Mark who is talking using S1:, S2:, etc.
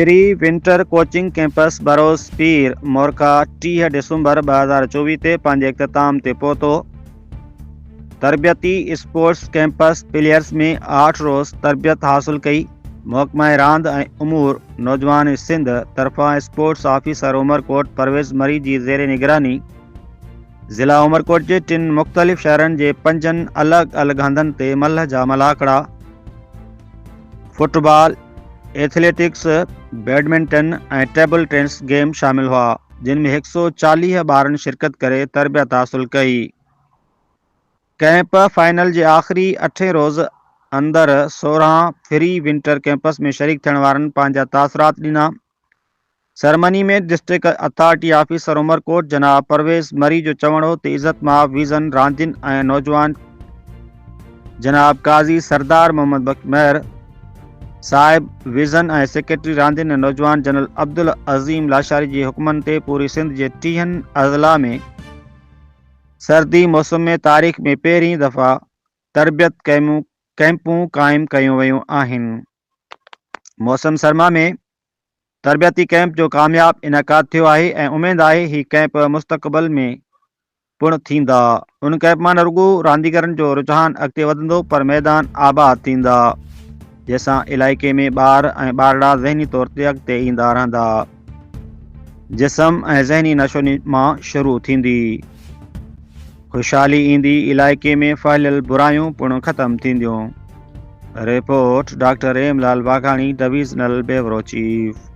S1: Free winter coaching campus boroughs पीर मोरका 30 डिसंबर 2024 ते पंहिंजे इख़्तिताम ते पहुतो। तरबियती स्पोर्ट्स कैंपस प्लेयर्स में 8 रोज़ तरबियत हासिल कई। महकमा रांद ऐं उमूर नौजवान सिंध तरफ़ां स्पोर्ट्स ऑफिसर उमरकोट परवेज़ मरी जी ज़ेर निगरानी ज़िला उमरकोट जे 3 मुख़्तलिफ़ शहरनि जे 5 अलॻि अलॻि हंधनि ते मल्ह जा मलाकड़ा, फुटबॉल, एथलेटिक्स, बैडमिंटन ऐं टेबल टेनिस गेम शामिल हुआ, जिन में 140 ॿारनि शिरकत करे तरबियत हासिल कई। कैंप फाइनल जे आख़िरी 8 रोज़ अंदरि 16 फ्री विंटर कैंपस में शरीक थियण वारनि पंहिंजा तासुरात ॾिना। सेरेमनी में डिस्ट्रिक्ट अथॉरिटी ऑफिसर उमरकोट जनाब परवेज़ मरी जो चवणो हो त इज़त माब विज़न रांदियुनि ऐं नौजवान जनाब काज़ी सरदार मोहम्मद बख्तर साहिब विज़न ऐं सेक्रेटरी रांदियुनि ऐं नौजवान जनरल अब्दुल अज़ीम लाशारी जे हुक्मनि ते पूरी सिंध जे 30 अज़ला में सर्दी मौसम में तारीख़ में पहिरीं दफ़ा तरबियत कैंपूं क़ाइमु कयूं वयूं आहिनि। मौसम सरमा में तरबियती कैंप जो कामयाब इनकाद थियो आहे ऐं उमेद आहे ही कैंप मुस्तक़बिल में पिणु थींदा। उन कैंप मां न रुॻो रांदीगरनि जो रुझान अॻिते वधंदो पर मैदान आबाद थींदा, जंहिंसां इलाइक़े में ॿार ऐं ॿारड़ा ज़हनी तौर ते अॻिते ईंदा रहंदा। जिस्म ऐं ज़हनी नशोनुमा शुरू थींदी, ख़ुशहाली ईंदी, इलाइक़े में फहिलियल बुरायूं पिणु ख़तमु थींदियूं। Report doctor M Lal Waghani, divisional bureau chief.